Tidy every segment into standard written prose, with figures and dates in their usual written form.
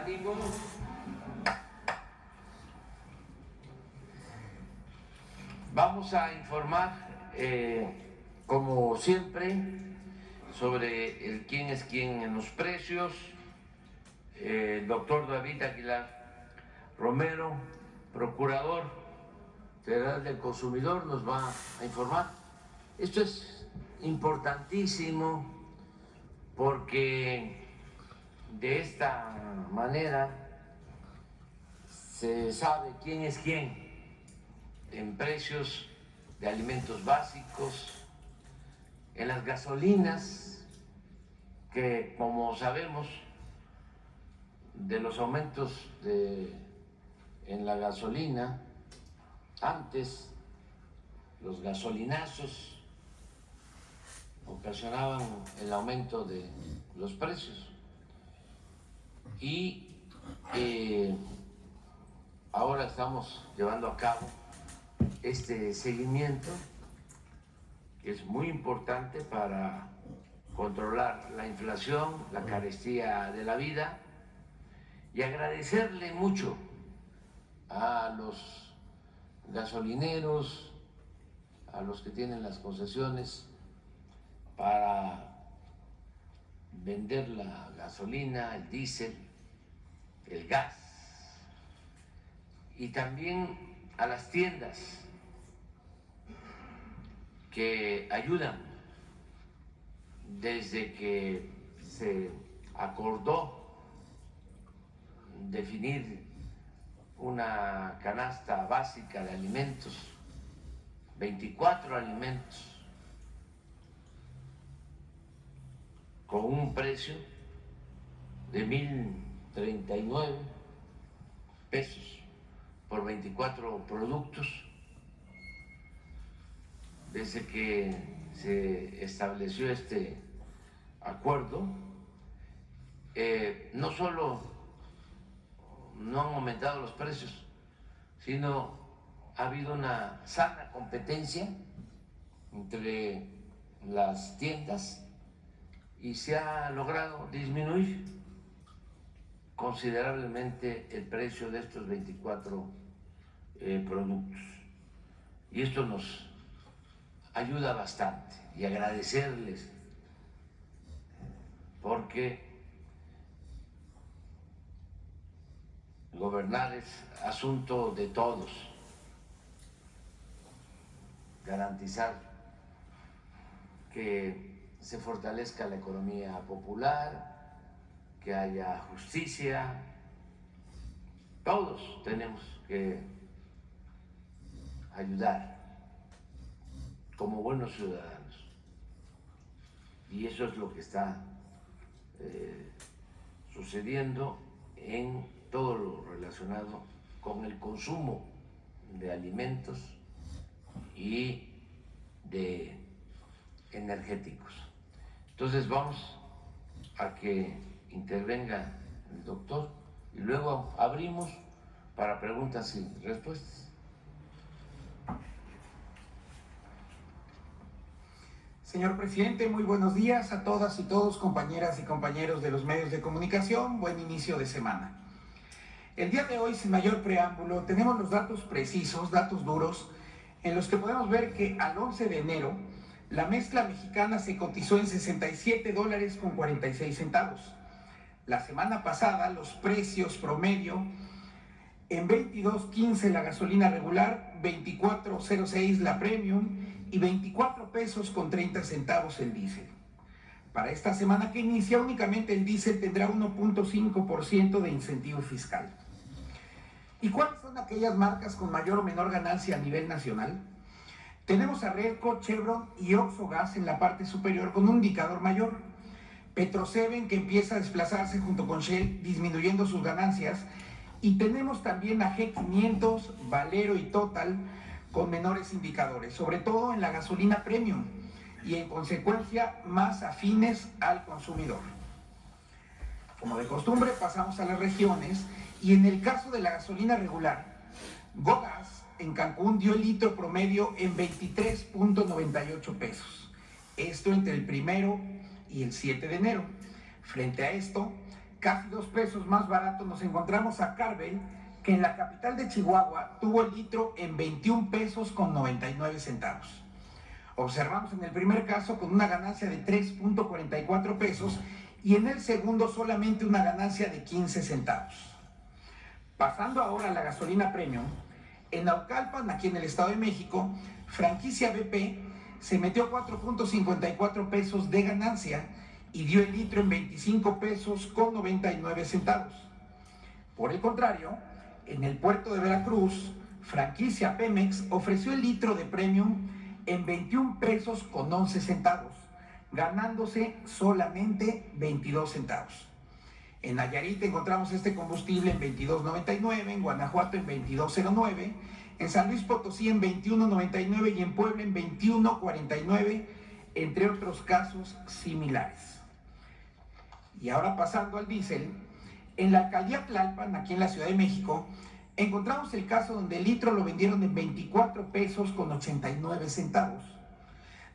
Ánimo. Vamos a informar, como siempre, sobre el quién es quién en los precios. El doctor David Aguilar Romero, procurador federal del consumidor, nos va a informar. Esto es importantísimo porque de esta manera se sabe quién es quién en precios de alimentos básicos, en las gasolinas, que como sabemos de los aumentos en la gasolina, antes los gasolinazos ocasionaban el aumento de los precios y ahora estamos llevando a cabo este seguimiento que es muy importante para controlar la inflación, la carestía de la vida, y agradecerle mucho a los gasolineros, a los que tienen las concesiones para vender la gasolina, el diésel, el gas, y también a las tiendas que ayudan desde que se acordó definir una canasta básica de alimentos, 24 alimentos, con un precio de 1,039 pesos por 24 productos. Desde que se estableció este acuerdo, no solo no han aumentado los precios, sino ha habido una sana competencia entre las tiendas y se ha logrado disminuir considerablemente el precio de estos 24 productos. Y esto nos ayuda bastante, y agradecerles porque gobernar es asunto de todos, garantizar que se fortalezca la economía popular, que haya justicia. Todos tenemos que ayudar como buenos ciudadanos, y eso es lo que está sucediendo en todo lo relacionado con el consumo de alimentos y de energéticos. Entonces vamos a que intervenga el doctor y luego abrimos para preguntas y respuestas. Señor presidente, muy buenos días a todas y todos, compañeras y compañeros de los medios de comunicación. Buen inicio de semana. El día de hoy, sin mayor preámbulo, tenemos los datos precisos, datos duros, en los que podemos ver que al 11 de enero la mezcla mexicana se cotizó en $67.46. La semana pasada los precios promedio en 22.15 la gasolina regular, 24.06 la premium y 24 pesos con 30 centavos el diésel. Para esta semana que inicia, únicamente el diésel tendrá 1.5% de incentivo fiscal. ¿Y cuáles son aquellas marcas con mayor o menor ganancia a nivel nacional? Tenemos a Relco, Chevron y Oxogas en la parte superior con un indicador mayor. Petro-7 que empieza a desplazarse junto con Shell, disminuyendo sus ganancias. Y tenemos también a G500, Valero y Total con menores indicadores, sobre todo en la gasolina premium y en consecuencia más afines al consumidor. Como de costumbre, pasamos a las regiones y en el caso de la gasolina regular, GOGAS en Cancún dio el litro promedio en 23.98 pesos. Esto entre el 1 y el 7 de enero. Frente a esto, casi 2 pesos más barato, nos encontramos a Carvel, que en la capital de Chihuahua tuvo el litro en 21 pesos con 99 centavos. Observamos en el primer caso con una ganancia de 3.44 pesos y en el segundo solamente una ganancia de 15 centavos. Pasando ahora a la gasolina premium, en Naucalpan, aquí en el Estado de México, franquicia BP se metió 4.54 pesos de ganancia y dio el litro en 25 pesos con 99 centavos. Por el contrario, en el puerto de Veracruz, franquicia Pemex ofreció el litro de premium en 21 pesos con 11 centavos, ganándose solamente 22 centavos. En Nayarit encontramos este combustible en 22.99, en Guanajuato en 22.09, en San Luis Potosí en 21.99 y en Puebla en 21.49, entre otros casos similares. Y ahora pasando al diésel, en la alcaldía Tlalpan, aquí en la Ciudad de México, encontramos el caso donde el litro lo vendieron en 24 pesos con 89 centavos,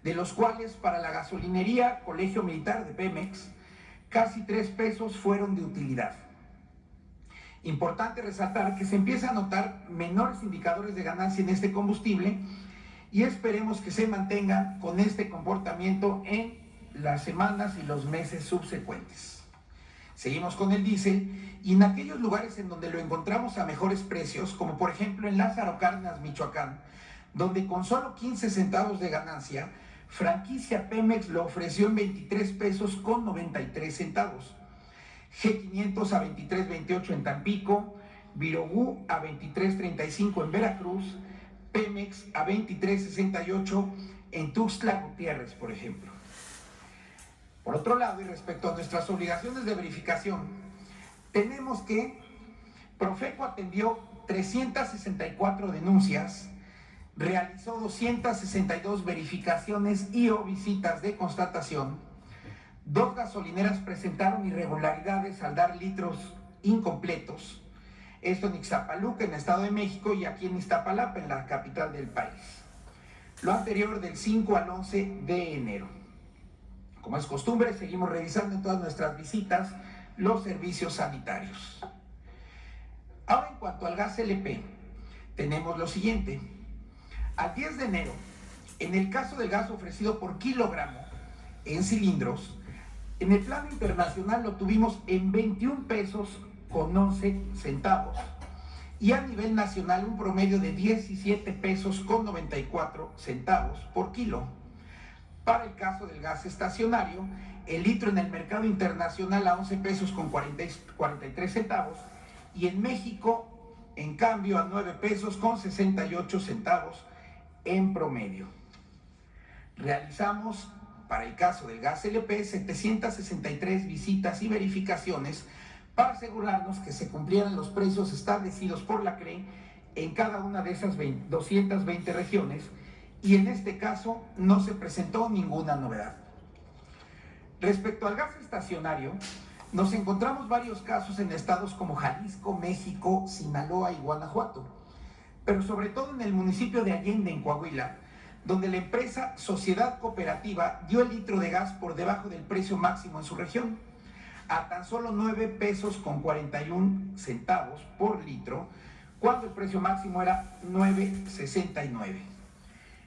de los cuales para la gasolinería Colegio Militar de Pemex, casi 3 pesos fueron de utilidad. Importante resaltar que se empieza a notar menores indicadores de ganancia en este combustible y esperemos que se mantengan con este comportamiento en las semanas y los meses subsecuentes. Seguimos con el diésel y en aquellos lugares en donde lo encontramos a mejores precios, como por ejemplo en Lázaro Cárdenas, Michoacán, donde con solo 15 centavos de ganancia, franquicia Pemex lo ofreció en 23 pesos con 93 centavos. G500 a 23.28 en Tampico, Virogú a 23.35 en Veracruz, Pemex a 23.68 en Tuxtla Gutiérrez, por ejemplo. Por otro lado, y respecto a nuestras obligaciones de verificación, tenemos que Profeco atendió 364 denuncias, realizó 262 verificaciones y o visitas de constatación. 2 gasolineras presentaron irregularidades al dar litros incompletos. Esto en Ixtapaluca, en el Estado de México, y aquí en Iztapalapa, en la capital del país. Lo anterior del 5 al 11 de enero. Como es costumbre, seguimos revisando en todas nuestras visitas los servicios sanitarios. Ahora, en cuanto al gas LP, tenemos lo siguiente. Al 10 de enero, en el caso del gas ofrecido por kilogramo en cilindros, en el plano internacional lo tuvimos en 21 pesos con 11 centavos y a nivel nacional un promedio de 17 pesos con 94 centavos por kilo. Para el caso del gas estacionario, el litro en el mercado internacional a 11 pesos con 43 centavos y en México, en cambio, a 9 pesos con 68 centavos en promedio. Realizamos, para el caso del gas LP, 763 visitas y verificaciones para asegurarnos que se cumplieran los precios establecidos por la CRE en cada una de esas 220 regiones y en este caso no se presentó ninguna novedad. Respecto al gas estacionario, nos encontramos varios casos en estados como Jalisco, México, Sinaloa y Guanajuato, pero sobre todo en el municipio de Allende, en Coahuila, donde la empresa Sociedad Cooperativa dio el litro de gas por debajo del precio máximo en su región, a tan solo 9 pesos con 41 centavos por litro, cuando el precio máximo era 9.69.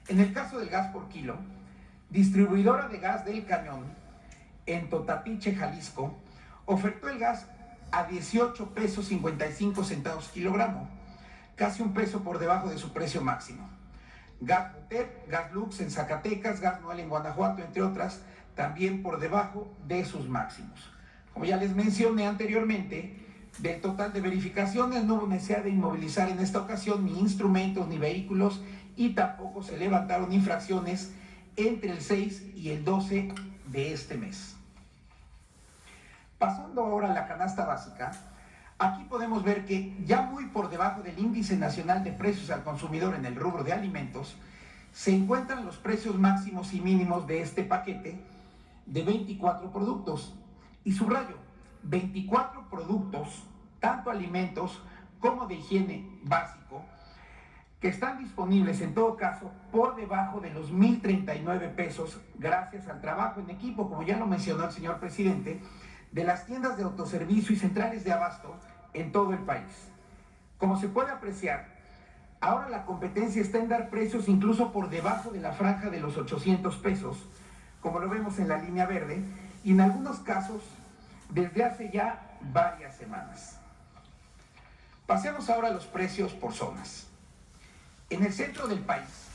En el caso del gas por kilo, Distribuidora de Gas del Cañón, en Totapiche, Jalisco, ofertó el gas a 18 pesos 55 centavos kilogramo, casi un peso por debajo de su precio máximo. Gas Butep, Gas Lux en Zacatecas, Gas Noel en Guanajuato, entre otras, también por debajo de sus máximos. Como ya les mencioné anteriormente, del total de verificaciones no hubo necesidad de inmovilizar en esta ocasión ni instrumentos ni vehículos y tampoco se levantaron infracciones entre el 6 y el 12 de este mes. Pasando ahora a la canasta básica, aquí podemos ver que ya muy por debajo del índice nacional de precios al consumidor en el rubro de alimentos, se encuentran los precios máximos y mínimos de este paquete de 24 productos. Y subrayo, 24 productos, tanto alimentos como de higiene básico, que están disponibles en todo caso por debajo de los 1.039 pesos gracias al trabajo en equipo, como ya lo mencionó el señor presidente, de las tiendas de autoservicio y centrales de abasto en todo el país. Como se puede apreciar, ahora la competencia está en dar precios incluso por debajo de la franja de los 800 pesos, como lo vemos en la línea verde, y en algunos casos desde hace ya varias semanas. Pasemos ahora a los precios por zonas. En el centro del país,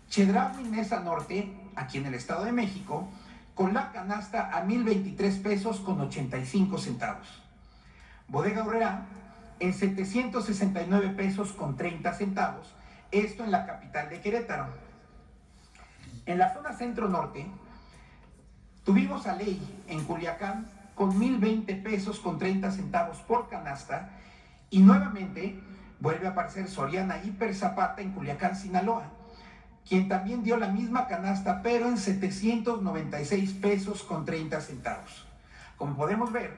Chedraui Mesa Norte, aquí en el Estado de México, con la canasta a 1,023 pesos con 85 centavos. Bodega Aurrerá en 769 pesos con 30 centavos, esto en la capital de Querétaro. En la zona centro-norte, tuvimos a Ley en Culiacán con 1,020 pesos con 30 centavos por canasta, y nuevamente vuelve a aparecer Soriana Hiper Zapata en Culiacán, Sinaloa, quien también dio la misma canasta, pero en 796 pesos con 30 centavos. Como podemos ver,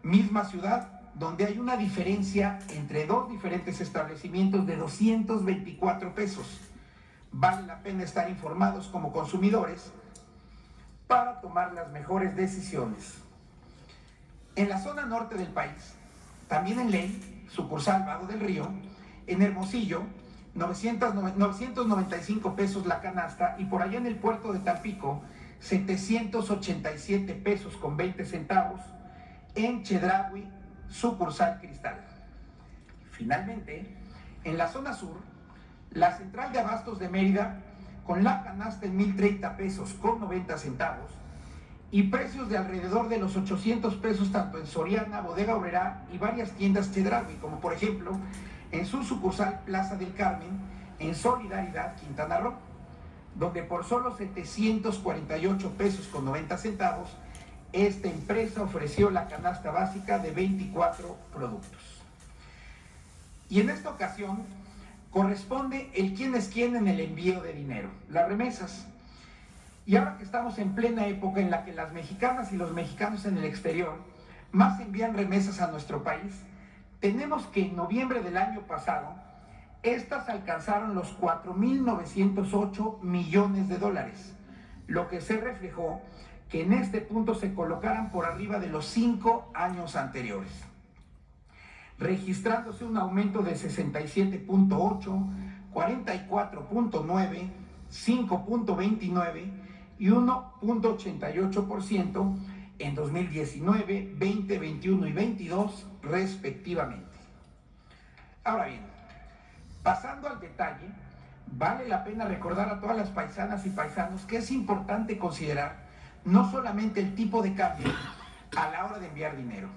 misma ciudad, donde hay una diferencia entre dos diferentes establecimientos de 224 pesos. Vale la pena estar informados como consumidores para tomar las mejores decisiones. En la zona norte del país, también en Ley, sucursal Vado del Río, en Hermosillo, 995 pesos la canasta, y por allá en el puerto de Tampico, 787 pesos con 20 centavos, en Chedraui, sucursal Cristal. Finalmente, en la zona sur, la central de abastos de Mérida, con la canasta en 1,030 pesos con 90 centavos, y precios de alrededor de los 800 pesos tanto en Soriana, Bodega Aurrerá y varias tiendas Chedraui, como por ejemplo en su sucursal Plaza del Carmen, en Solidaridad, Quintana Roo, donde por solo 748 pesos con 90 centavos, esta empresa ofreció la canasta básica de 24 productos. Y en esta ocasión corresponde el quién es quién en el envío de dinero, las remesas. Y ahora que estamos en plena época en la que las mexicanas y los mexicanos en el exterior más envían remesas a nuestro país, tenemos que en noviembre del año pasado, estas alcanzaron los 4,908 millones de dólares, lo que se reflejó que en este punto se colocaran por arriba de los 5 años anteriores, registrándose un aumento de 67.8, 44.9, 5.29 y 1.88% en 2019, 20, 21 y 22 respectivamente. Ahora bien, pasando al detalle, vale la pena recordar a todas las paisanas y paisanos que es importante considerar no solamente el tipo de cambio a la hora de enviar dinero.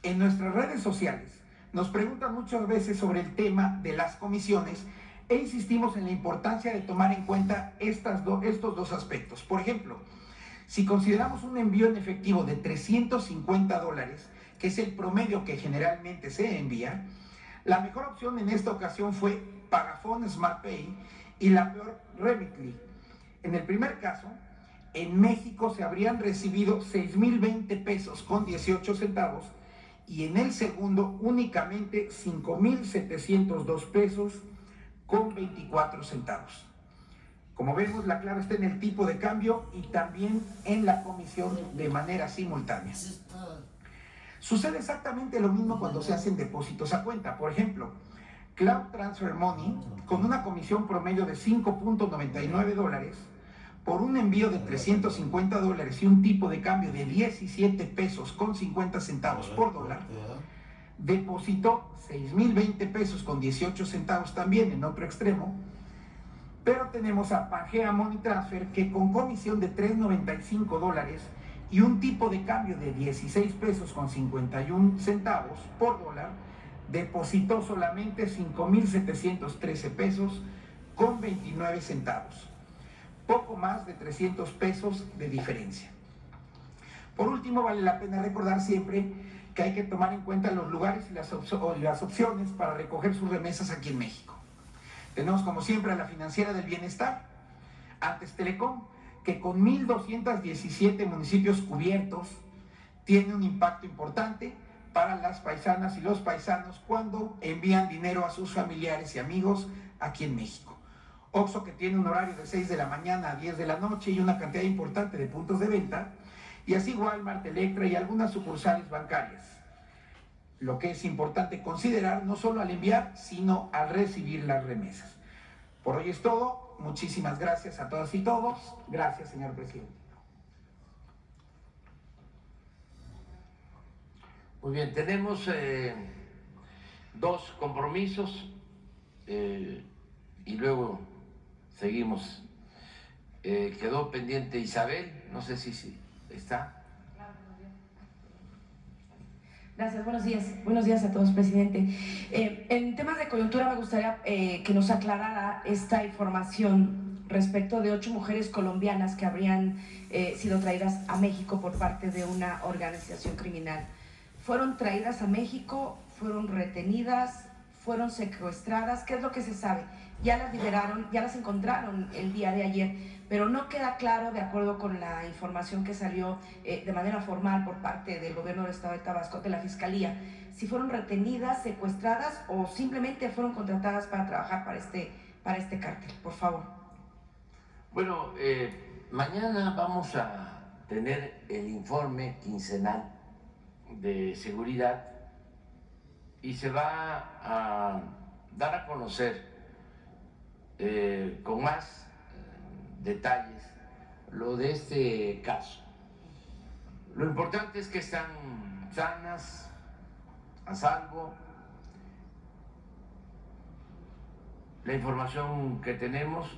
En nuestras redes sociales nos preguntan muchas veces sobre el tema de las comisiones e insistimos en la importancia de tomar en cuenta estos dos aspectos. Por ejemplo, si consideramos un envío en efectivo de $350, que es el promedio que generalmente se envía, la mejor opción en esta ocasión fue Pagafón SmartPay y la peor Remitly. En el primer caso, en México se habrían recibido 6,020 pesos con 18 centavos y en el segundo únicamente 5,702 pesos con 24 centavos. Como vemos, la clave está en el tipo de cambio y también en la comisión de manera simultánea. Sucede exactamente lo mismo cuando se hacen depósitos a cuenta. Por ejemplo, Cloud Transfer Money, con una comisión promedio de $5.99 por un envío de $350 y un tipo de cambio de 17 pesos con 50 centavos por dólar, depositó 6,020 pesos con 18 centavos también en otro extremo. Pero tenemos a Pangea Money Transfer, que con comisión de $3.95 y un tipo de cambio de 16 pesos con 51 centavos por dólar, depositó solamente 5,713 pesos con 29 centavos. Poco más de 300 pesos de diferencia. Por último, vale la pena recordar siempre que hay que tomar en cuenta los lugares y las opciones para recoger sus remesas aquí en México. Tenemos como siempre a la Financiera del Bienestar, Antes Telecom, que con 1,217 municipios cubiertos tiene un impacto importante para las paisanas y los paisanos cuando envían dinero a sus familiares y amigos aquí en México. Oxxo, que tiene un horario de 6 de la mañana a 10 de la noche y una cantidad importante de puntos de venta, y así Walmart, Electra y algunas sucursales bancarias. Lo que es importante considerar no solo al enviar, sino al recibir las remesas. Por hoy es todo. Muchísimas gracias a todas y todos. Gracias, señor presidente. Muy bien, tenemos dos compromisos y luego seguimos. Quedó pendiente Isabel, no sé si está. Gracias, buenos días. Buenos días a todos, presidente. En temas de coyuntura me gustaría que nos aclarara esta información respecto de 8 mujeres colombianas que habrían sido traídas a México por parte de una organización criminal. ¿Fueron traídas a México? ¿Fueron retenidas? ¿Fueron secuestradas? ¿Qué es lo que se sabe? Ya las liberaron, ya las encontraron el día de ayer, pero no queda claro, de acuerdo con la información que salió de manera formal por parte del gobierno del estado de Tabasco, de la Fiscalía, si fueron retenidas, secuestradas o simplemente fueron contratadas para trabajar para este cártel. Por favor. Bueno, mañana vamos a tener el informe quincenal de seguridad y se va a dar a conocer con más detalles lo de este caso. Lo importante es que están sanas, a salvo. La información que tenemos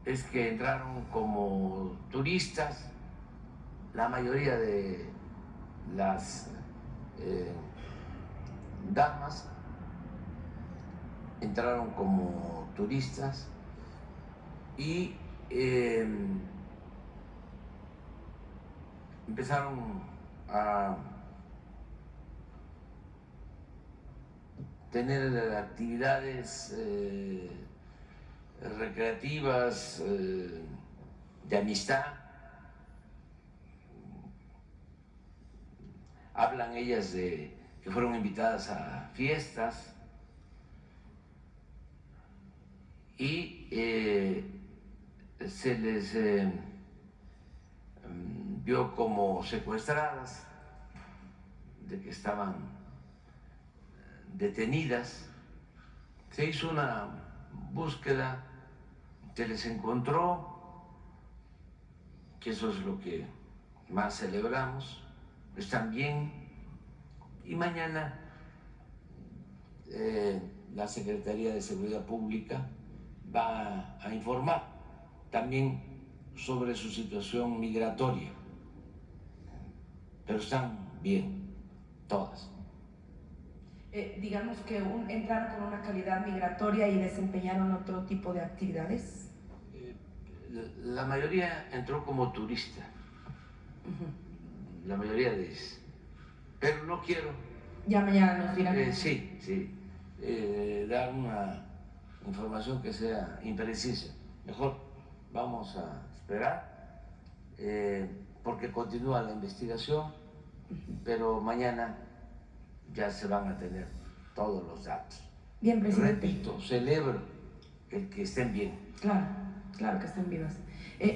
es que entraron como turistas, la mayoría de las damas entraron como turistas y empezaron a tener actividades recreativas, de amistad. Hablan ellas de que fueron invitadas a fiestas y se les vio como secuestradas, de que estaban detenidas. Se hizo una búsqueda, se les encontró, que eso es lo que más celebramos, están bien, y mañana la Secretaría de Seguridad Pública va a informar también sobre su situación migratoria, pero están bien, todas. Digamos que entraron con una calidad migratoria y desempeñaron otro tipo de actividades. La mayoría entró como turista, la mayoría de ellos, pero no quiero. Ya mañana nos dirán. Sí, dar una información que sea imprecisa. Mejor vamos a esperar, porque continúa la investigación, pero mañana ya se van a tener todos los datos. Bien, presidente. Repito, celebro el que estén bien. Claro que estén vivas.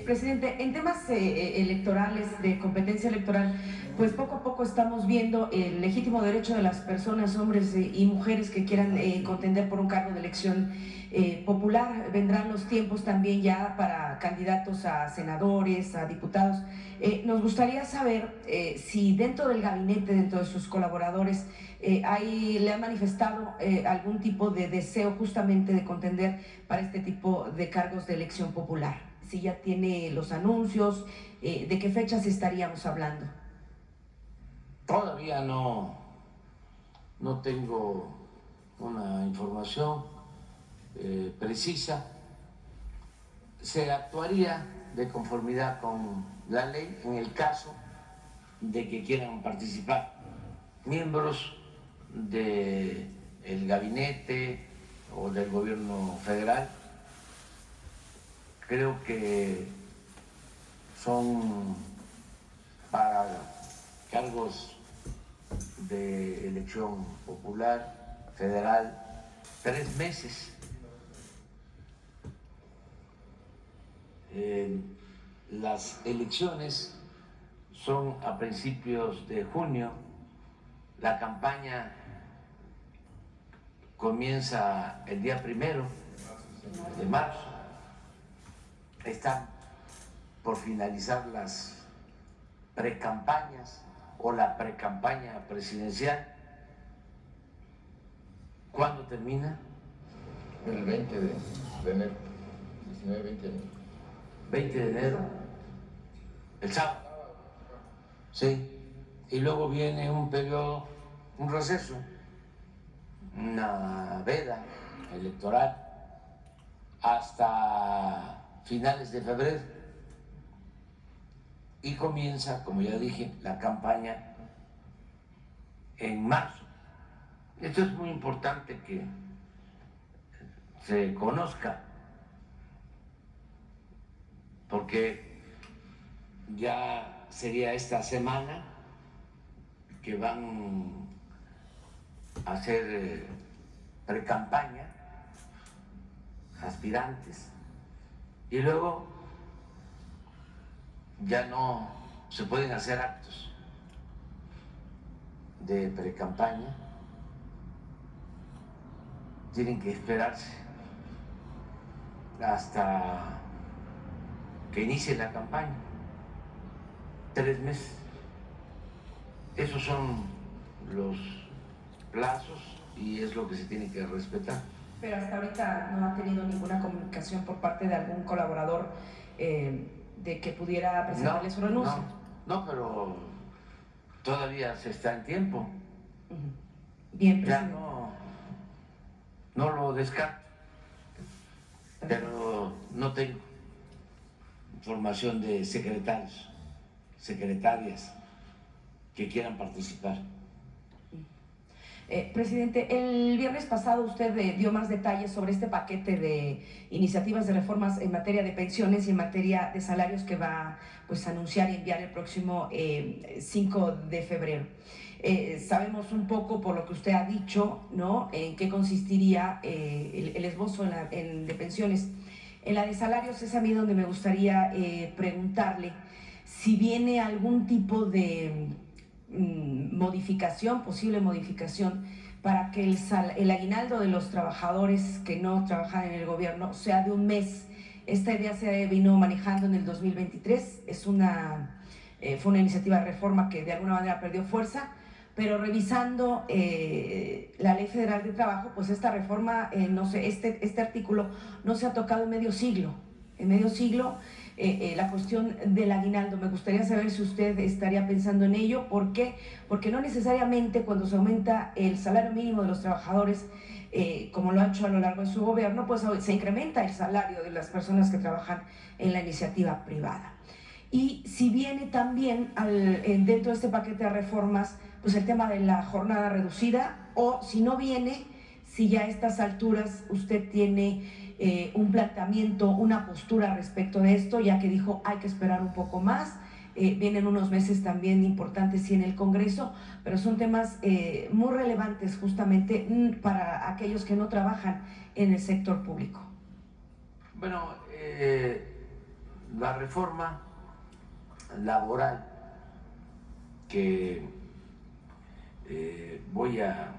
Presidente, en temas electorales, de competencia electoral, pues poco a poco estamos viendo el legítimo derecho de las personas, hombres y mujeres que quieran contender por un cargo de elección popular. Vendrán los tiempos también ya para candidatos a senadores, a diputados. Nos gustaría saber si dentro del gabinete, dentro de sus colaboradores, le han manifestado algún tipo de deseo justamente de contender para este tipo de cargos de elección popular. Si ya tiene los anuncios, ¿de qué fechas estaríamos hablando? Todavía no tengo una información precisa. Se actuaría de conformidad con la ley en el caso de que quieran participar miembros del gabinete o del gobierno federal. Creo que son para cargos de elección popular, federal, 3 meses. Las elecciones son a principios de junio. La campaña comienza el día 1 de marzo. Están por finalizar las precampañas o la precampaña presidencial. ¿Cuándo termina? El 20 de enero, 19, 20 de enero. 20 de enero, el sábado. Sí, y luego viene un periodo, un receso, una veda electoral hasta finales de febrero y comienza, como ya dije, la campaña en marzo. Esto es muy importante que se conozca, porque ya sería esta semana que van a hacer precampaña aspirantes y luego ya no se pueden hacer actos de precampaña, tienen que esperarse hasta que inicie la campaña, 3 meses. Esos son los plazos y es lo que se tiene que respetar. Pero hasta ahorita no ha tenido ninguna comunicación por parte de algún colaborador de que pudiera presentarle su renuncia. No, pero todavía se está en tiempo. Bien, Ya presidente. no lo descarto, pero no tengo información de secretarios, secretarias que quieran participar. Presidente, el viernes pasado usted dio más detalles sobre este paquete de iniciativas de reformas en materia de pensiones y en materia de salarios que va pues, a anunciar y enviar el próximo 5 de febrero. Sabemos un poco por lo que usted ha dicho, ¿no? En qué consistiría el esbozo de pensiones. En la de salarios es a mí donde me gustaría preguntarle si viene algún tipo de modificación, posible modificación, para que el aguinaldo de los trabajadores que no trabajan en el gobierno sea de un mes. Esta idea se vino manejando en el 2023, fue una iniciativa de reforma que de alguna manera perdió fuerza, pero revisando la Ley Federal de Trabajo, pues esta reforma, no sé, este artículo no se ha tocado en medio siglo. La cuestión del aguinaldo, me gustaría saber si usted estaría pensando en ello. ¿Por qué? Porque no necesariamente cuando se aumenta el salario mínimo de los trabajadores, como lo ha hecho a lo largo de su gobierno, pues se incrementa el salario de las personas que trabajan en la iniciativa privada. Y si viene también dentro de este paquete de reformas, pues el tema de la jornada reducida, o si no viene, si ya a estas alturas usted tiene un planteamiento, una postura respecto de esto, ya que dijo hay que esperar un poco más. Vienen unos meses también importantes sí en el Congreso, pero son temas muy relevantes justamente para aquellos que no trabajan en el sector público. Bueno, la reforma laboral que voy a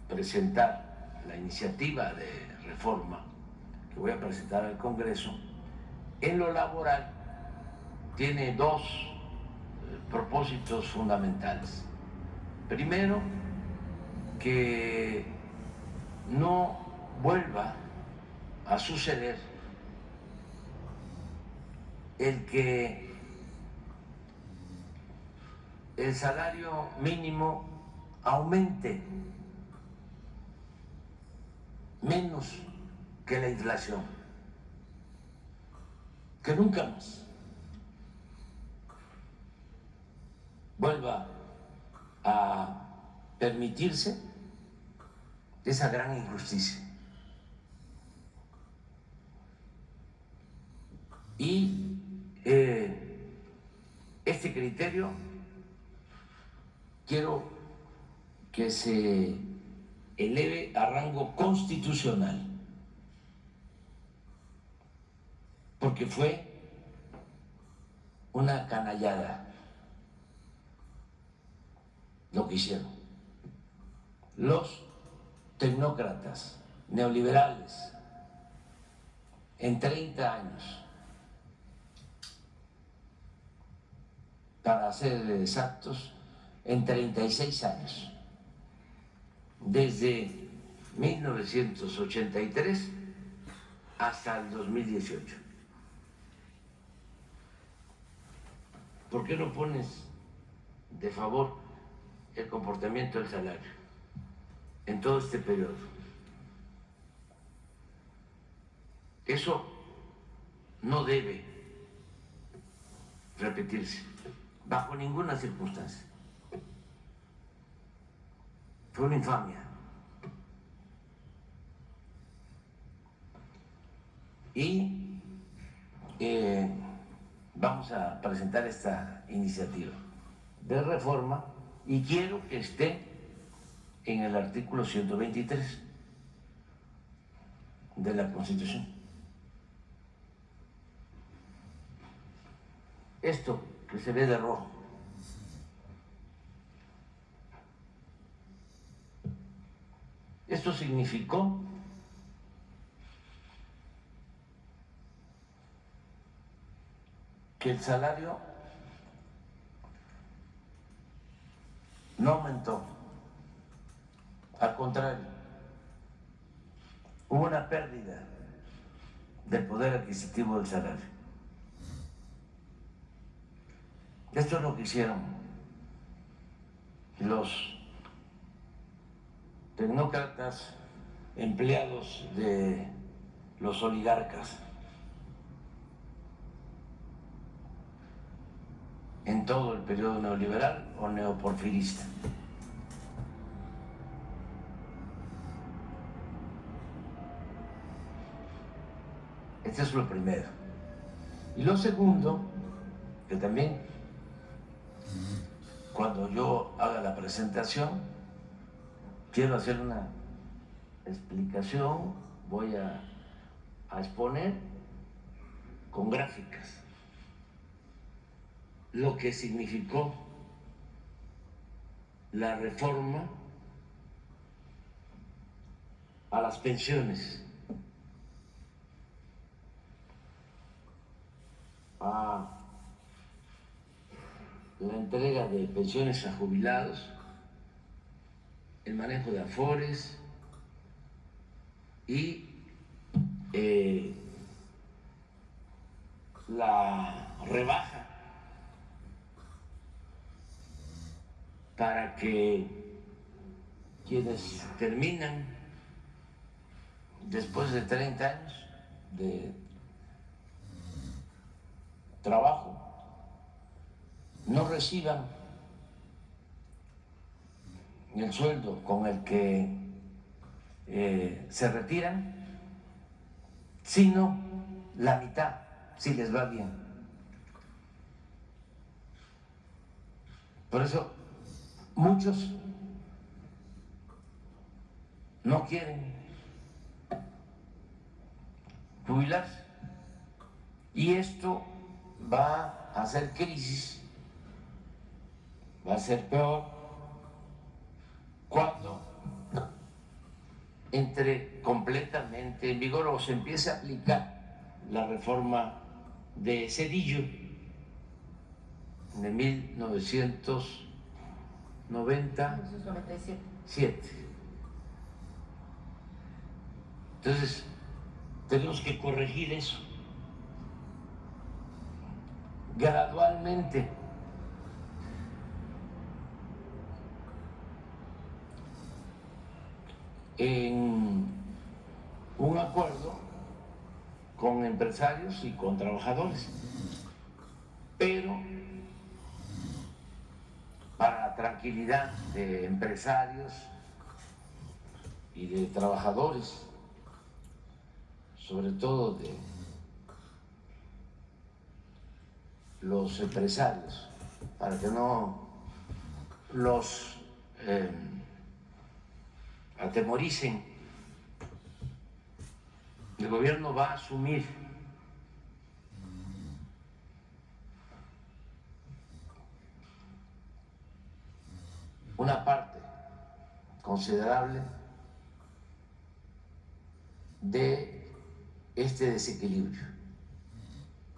presentar, la iniciativa de reforma que voy a presentar al Congreso, en lo laboral tiene 2 propósitos fundamentales. Primero, que no vuelva a suceder el que el salario mínimo aumente menos que la inflación, que nunca más vuelva a permitirse esa gran injusticia. Y este criterio quiero que se eleve a rango constitucional, porque fue una canallada lo que hicieron. Los tecnócratas neoliberales en 30 años, para ser exactos, en 36 años, desde 1983 hasta el 2018. ¿Por qué no pones de favor el comportamiento del salario en todo este periodo? Eso no debe repetirse bajo ninguna circunstancia. Fue una infamia. Y vamos a presentar esta iniciativa de reforma y quiero que esté en el artículo 123 de la Constitución. Esto que se ve de rojo esto significó que el salario no aumentó, al contrario, hubo una pérdida del poder adquisitivo del salario. Esto es lo que hicieron los tecnócratas empleados de los oligarcas en todo el periodo neoliberal o neoporfirista. Este es lo primero. Y lo segundo, que también cuando yo haga la presentación, quiero hacer una explicación, voy a exponer con gráficas lo que significó la reforma a las pensiones, a la entrega de pensiones a jubilados, el manejo de afores y la rebaja para que quienes terminan después de 30 años de trabajo no reciban el sueldo con el que se retiran, sino la mitad, si les va bien. Por eso muchos no quieren jubilarse y esto va a hacer crisis, va a ser peor cuando entre completamente en vigor o se empiece a aplicar la reforma de Zedillo de 1997. Entonces, tenemos que corregir eso gradualmente. En un acuerdo con empresarios y con trabajadores, pero para tranquilidad de empresarios y de trabajadores, sobre todo de los empresarios, para que no los atemoricen. El gobierno va a asumir una considerable de este desequilibrio.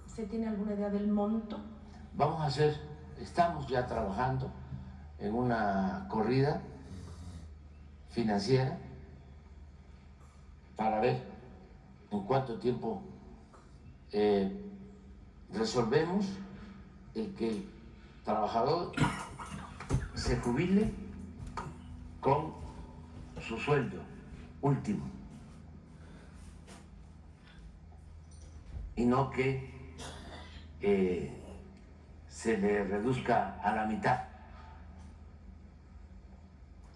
¿Usted tiene alguna idea del monto? Estamos ya trabajando en una corrida financiera para ver en cuánto tiempo resolvemos el que el trabajador se jubile con su sueldo último y no que se le reduzca a la mitad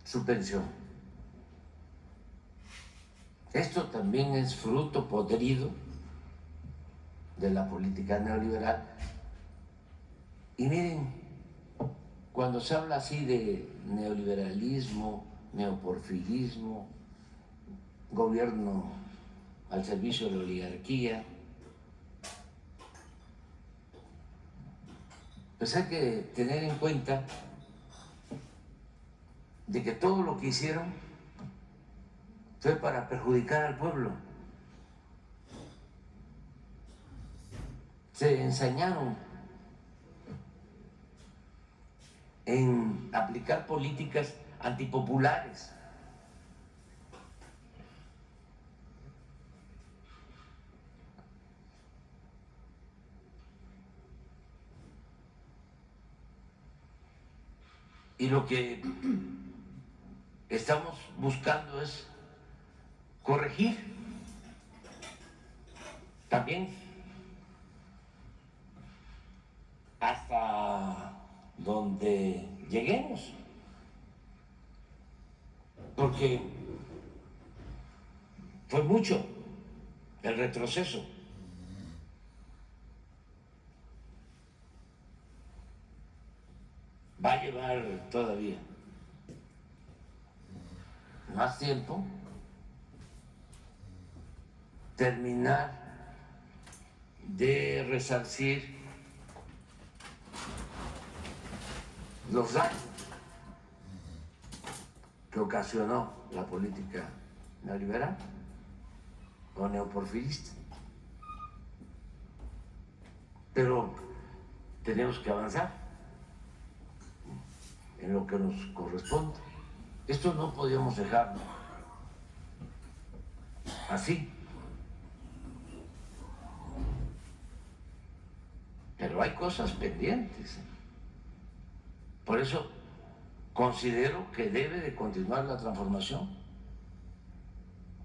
su pensión. Esto también es fruto podrido de la política neoliberal. Y miren, cuando se habla así de neoliberalismo, neoporfirismo, gobierno al servicio de la oligarquía, pues hay que tener en cuenta de que todo lo que hicieron fue para perjudicar al pueblo. Se ensañaron en aplicar políticas antipopulares. Y lo que estamos buscando es corregir también hasta donde lleguemos, porque fue mucho el retroceso. Va a llevar todavía más tiempo terminar de resarcir los daños que ocasionó la política neoliberal o neoporfirista. Pero tenemos que avanzar en lo que nos corresponde. Esto no podíamos dejarlo así. Pero hay cosas pendientes. Por eso considero que debe de continuar la transformación.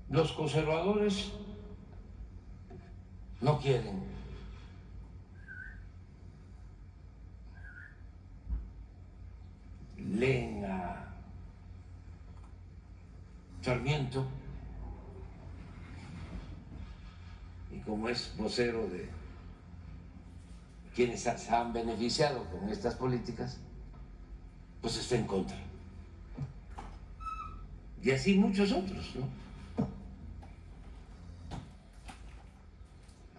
Los conservadores no quieren. Leen a Sarmiento y como es vocero de quienes se han beneficiado con estas políticas, pues está en contra. Y así muchos otros, ¿no?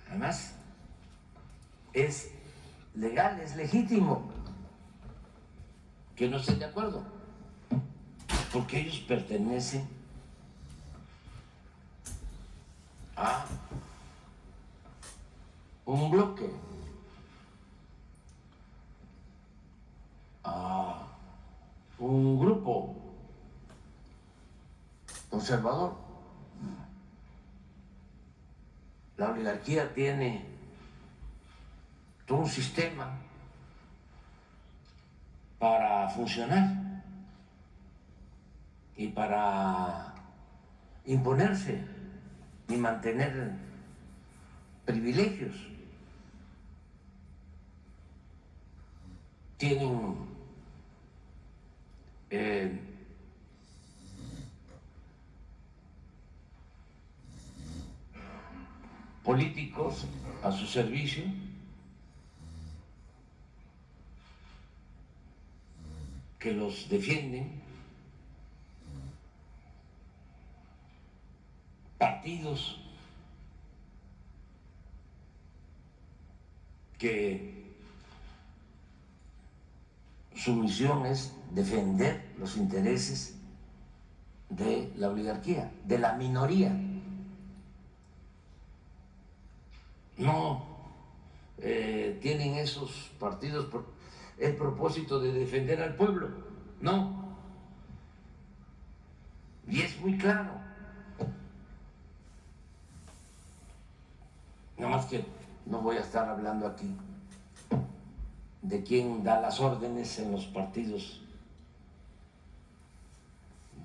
Además, es legal, es legítimo que no estén de acuerdo, porque ellos pertenecen a un bloque, a un grupo conservador. La oligarquía tiene todo un sistema para funcionar y para imponerse y mantener privilegios. Tienen políticos a su servicio que los defienden, partidos que su misión es defender los intereses la oligarquía, de la minoría. No tienen esos partidos el propósito de defender al pueblo, no. Y es muy claro. Nada más que no voy a estar hablando aquí de quién da las órdenes en los partidos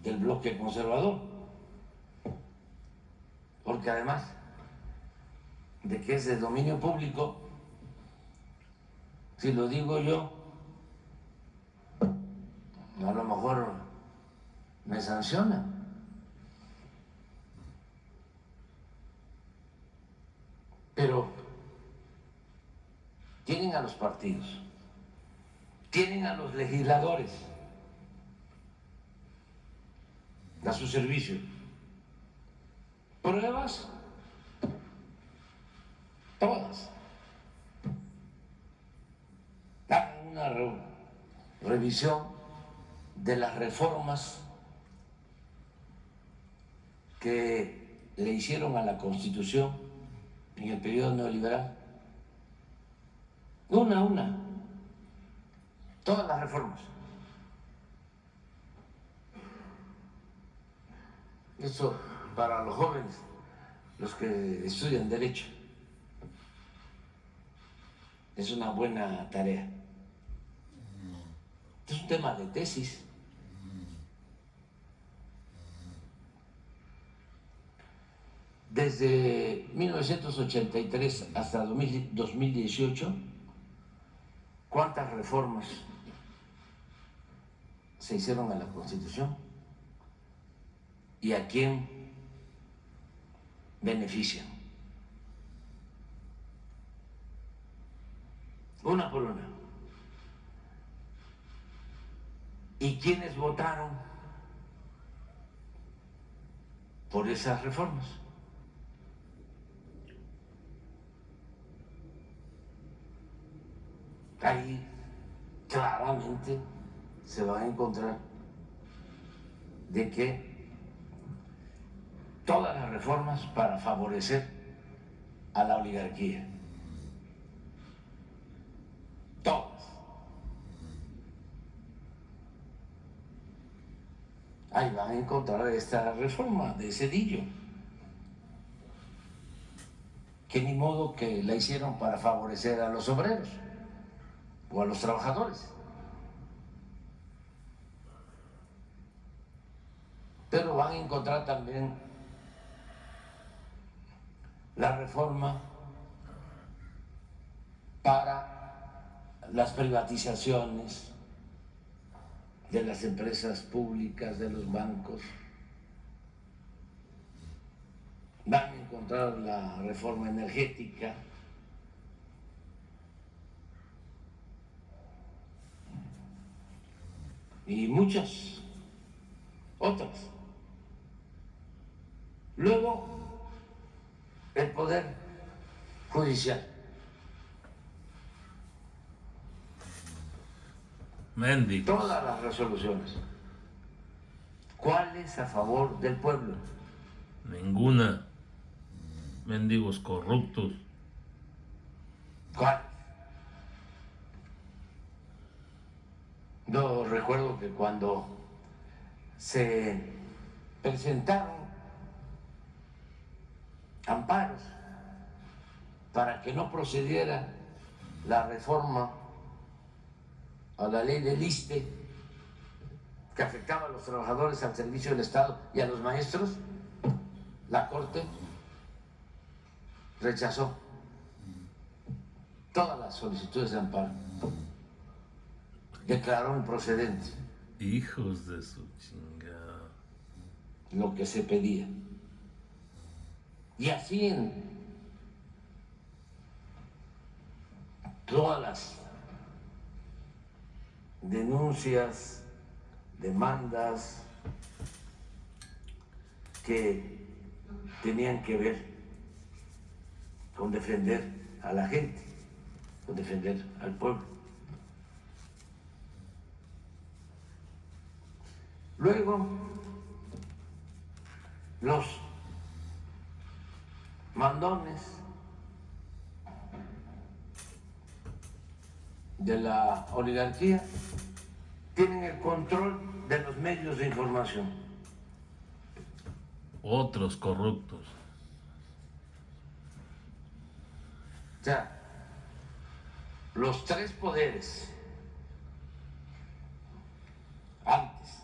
del bloque conservador, porque además de que es de dominio público, si lo digo yo, a lo mejor me sancionan. Pero tienen a los partidos, tienen a los legisladores a su servicio. Pruebas, todas. Hagan una revisión de las reformas que le hicieron a la Constitución en el periodo neoliberal. Una. Todas las reformas. Eso para los jóvenes, los que estudian Derecho, es una buena tarea. Es un tema de tesis. Desde 1983 hasta 2018, ¿cuántas reformas se hicieron a la Constitución? ¿Y a quién benefician? Una por una. ¿Y quiénes votaron por esas reformas? Ahí claramente se va a encontrar de que todas las reformas para favorecer a la oligarquía, todas. Ahí van a encontrar esta reforma de Zedillo, que ni modo que la hicieron para favorecer a los obreros o a los trabajadores. Pero van a encontrar también la reforma para las privatizaciones de las empresas públicas, de los bancos. Van a encontrar la reforma energética. Y muchas otras. Luego, el Poder Judicial. Mendigos. Todas las resoluciones. ¿Cuáles a favor del pueblo? Ninguna. Mendigos corruptos. ¿Cuáles? Yo recuerdo que cuando se presentaron amparos para que no procediera la reforma a la ley del ISSSTE que afectaba a los trabajadores al servicio del Estado y a los maestros, la Corte rechazó todas las solicitudes de amparo, declaró improcedente Hijos de su chingada. lo que se pedía. Y así en todas las denuncias, demandas que tenían que ver con defender a la gente, con defender al pueblo. Luego los mandones de la oligarquía tienen el control de los medios de información. Otros corruptos. O sea, los tres poderes antes,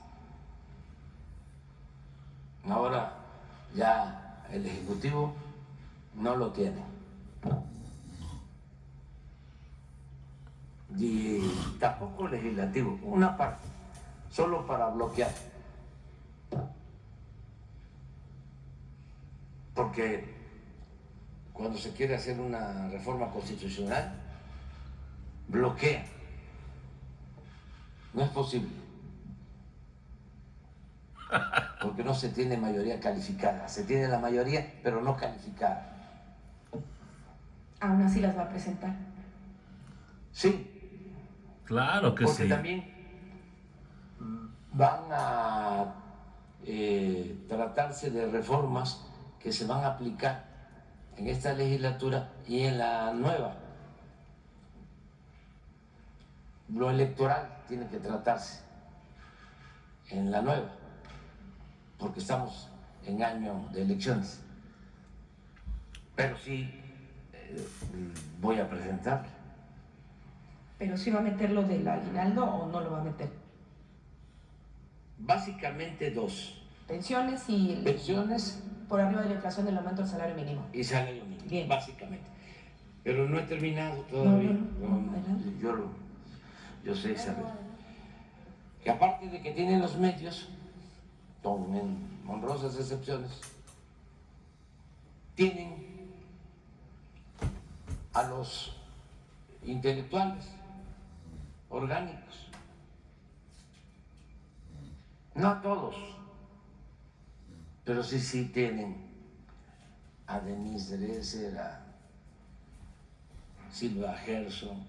ahora ya el Ejecutivo no lo tiene. Y tampoco el Legislativo, una parte, solo para bloquear. Porque cuando se quiere hacer una reforma constitucional, bloquea. No es posible. Porque no se tiene mayoría calificada. Se tiene la mayoría, pero no calificada. Aún así las va a presentar. Sí, Claro que porque sí. también van a tratarse de reformas que se van a aplicar en esta legislatura y en la nueva. Lo electoral tiene que tratarse en la nueva, porque estamos en año de elecciones. Pero sí voy a presentar. ¿Pero sí va a meter lo del aguinaldo o no lo va a meter? Básicamente dos: Pensiones y pensiones por arriba de la inflación del aumento del salario mínimo. y salario mínimo, Bien. básicamente. Pero no he terminado todavía. No, adelante. Yo sé, Isabel, que aparte de que tienen los medios, con honrosas excepciones, tienen a los intelectuales orgánicos. No a todos, pero sí tienen a Denise Dresser, a Silva Gerson,